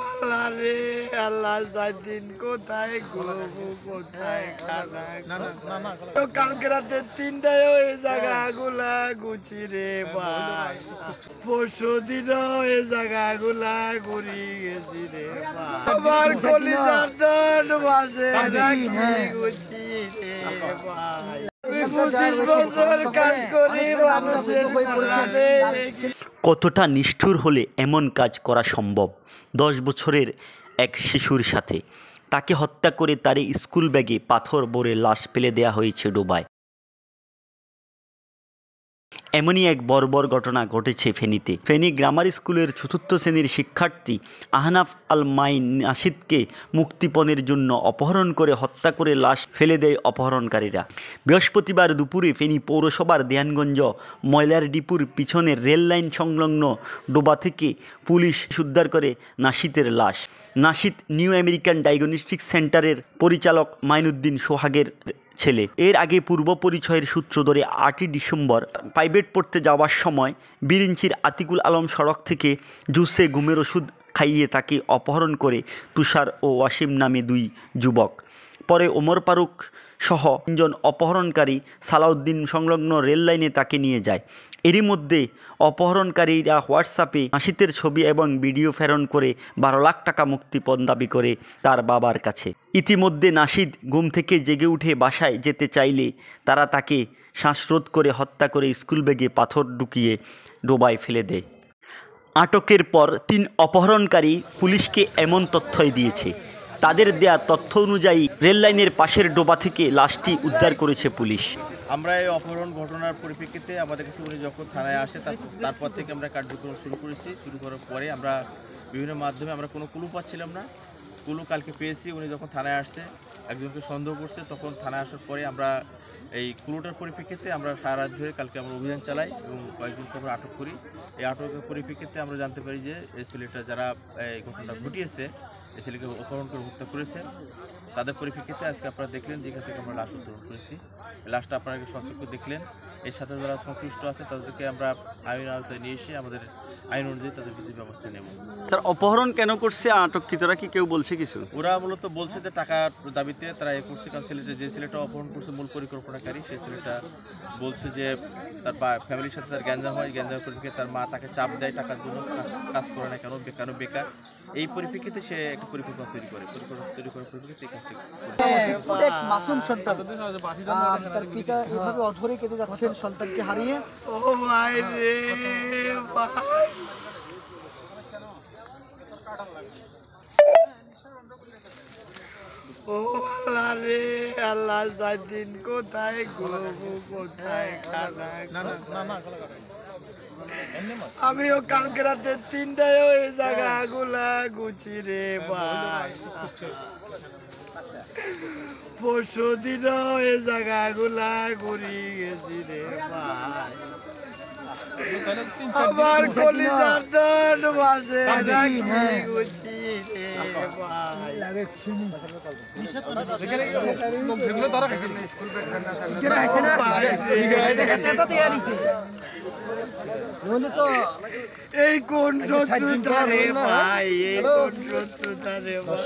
আল্লাহ রে আল্লাহ, 4 দিন কোথায় ঘুমবো, কোথায় খানা তো কালকে রাতে 3টায় ওই জায়গাগুলা গুছি রে ভাই, পরশু দিনও এই জায়গাগুলা ঘুরি গেছি রে ভাই, আমার কলিজার দন মাঝে রাখি গুছি রে ভাই। 25 বছর কাজ করি মানুষের প্রাণে। কতটা নিষ্ঠুর হলে এমন কাজ করা সম্ভব? 10 বছরের এক শিশুর সাথে তাকে হত্যা করে তার স্কুল ব্যাগে পাথর ভরে লাশ ফেলে দেওয়া হয়েছে ডোবায়। এমনই এক বর্বর ঘটনা ঘটেছে ফেনীতে। ফেনী গ্রামার স্কুলের 4র্থ শ্রেণীর শিক্ষার্থী আহনাফ আল মাইন নাশিদকে মুক্তিপণের জন্য অপহরণ করে হত্যা করে লাশ ফেলে দেয় অপহরণকারীরা। বৃহস্পতিবার দুপুরে ফেনী পৌরসভার দেয়ানগঞ্জ ময়লার ডিপুর পিছনের রেল লাইন সংলগ্ন ডোবা থেকে পুলিশ উদ্ধার করে নাশিদের লাশ। নাশিদ নিউ আমেরিকান ডায়াগনস্টিক সেন্টারের পরিচালক মাইনুদ্দিন সোহাগের ছেলে। এর আগে পূর্ব পরিচয়ের সূত্র ধরে 8ই ডিসেম্বর প্রাইভেট পড়তে যাওয়ার সময় বিরিঞ্চির আতিকুল আলম সড়ক থেকে জুসে ঘুমের ওষুধ খাইয়ে তাকে অপহরণ করে তুষার ও ওয়াসিম নামে 2 যুবক। পরে ওমর ফারুক সহ 3 জন অপহরণকারী সালাউদ্দিন সংলগ্ন রেল লাইনে তাকে নিয়ে যায়। এরই মধ্যে অপহরণকারীরা হোয়াটসঅ্যাপে নাশিদের ছবি এবং ভিডিও প্রেরণ করে 12 লাখ টাকা মুক্তিপণ দাবি করে তার বাবার কাছে। ইতিমধ্যে নাশিদ ঘুম থেকে জেগে উঠে বাসায় যেতে চাইলে তারা তাকে শ্বাসরোধ করে হত্যা করে স্কুল ব্যাগে পাথর ঢুকিয়ে ডোবায় ফেলে দেয়। আটকের পর 3 অপহরণকারী পুলিশকে এমন তথ্যই দিয়েছে। তাদের দেয়া তথ্য অনুযায়ী রেল লাইনের পাশের ডোবা থেকে লাশটি উদ্ধার করেছে পুলিশ। আমরা এই অপহরণ ঘটনার পরিপ্রেক্ষিতে আমাদের কাছে উনি যখন থানায় আসে তারপর থেকে আমরা কার্যক্রম শুরু করেছি। শুরু করার পরে আমরা বিভিন্ন মাধ্যমে আমরা কোনো ক্লু পাচ্ছিলাম না। ক্লু কালকে পেয়েছি। উনি যখন থানায় আসছে, একজনকে সন্দেহ করছে, তখন থানায় আসার পরে আমরা এই ক্লুটার পরিপ্রেক্ষিতে আমরা সারা রাত ধরে কালকে আমরা অভিযান চালাই এবং কয়েকজনকে আমরা আটক করি। এই আটকের পরিপ্রেক্ষিতে আমরা জানতে পারি যে এই ছেলেটা যারা এই ঘটনাটা ঘটিয়েছে, এই ছেলেকে অপহরণ করে হত্যা করেছে। তাদের পরিপ্রেক্ষিতে আজকে আপনারা দেখলেন যে এখান থেকে আমরা লাশ উত্তোলন করেছি। এই লাশটা আপনারা সতর্ক দেখলেন। এর সাথে যারা সংশ্লিষ্ট আছে তাদেরকে আমরা আইন আওতায় নিয়ে এসে আমাদের আইন অনুযায়ী তাদের বিধি ব্যবস্থা নেব। স্যার, অপহরণ কেন করছে আটককৃতরা, কি কেউ বলছে কিছু? ওরা মূলত বলছে যে টাকার দাবিতে তারা এ করছে। কারণ যে ছেলেটা অপহরণ করছে মূল পরিকল্পনাকারী, সেই ছেলেটা বলছে যে তার ফ্যামিলির সাথে তার গ্যাঞ্জাম হয়, গ্যাঞ্জাম পরিপ্রেক্ষিতে তার মা তাকে চাপ দেয় টাকার জন্য, কাজ করে না কেন বেকার। এই পরিপ্রেক্ষিতে সে একটা পরিকল্পনা তৈরি করে পরিপ্রেক্ষিতে এই কাজটি করে। মাসুম সন্তান, তার পিতা এভাবে অঝরে কেটে যাচ্ছেন সন্তানকে হারিয়ে। ও ভাই রে ভাই, ও আল্লাহ রে আল্লাহ, 4 দিন কোথায় ঘুমবো, কোথায় খানা আমিও কালকে রাতে 3টায় ওই জায়গাগুলা গুছি রে ভাই, পরশু দিনও এই জায়গাগুলা ঘুরি গেছি রে ভাই, আমার কলিজার দন মাঝে রাখি গুছি রে ভাই। এই কোন শত্রুতা রে ভাই, এই কোন শত্রুতা রে ভাই।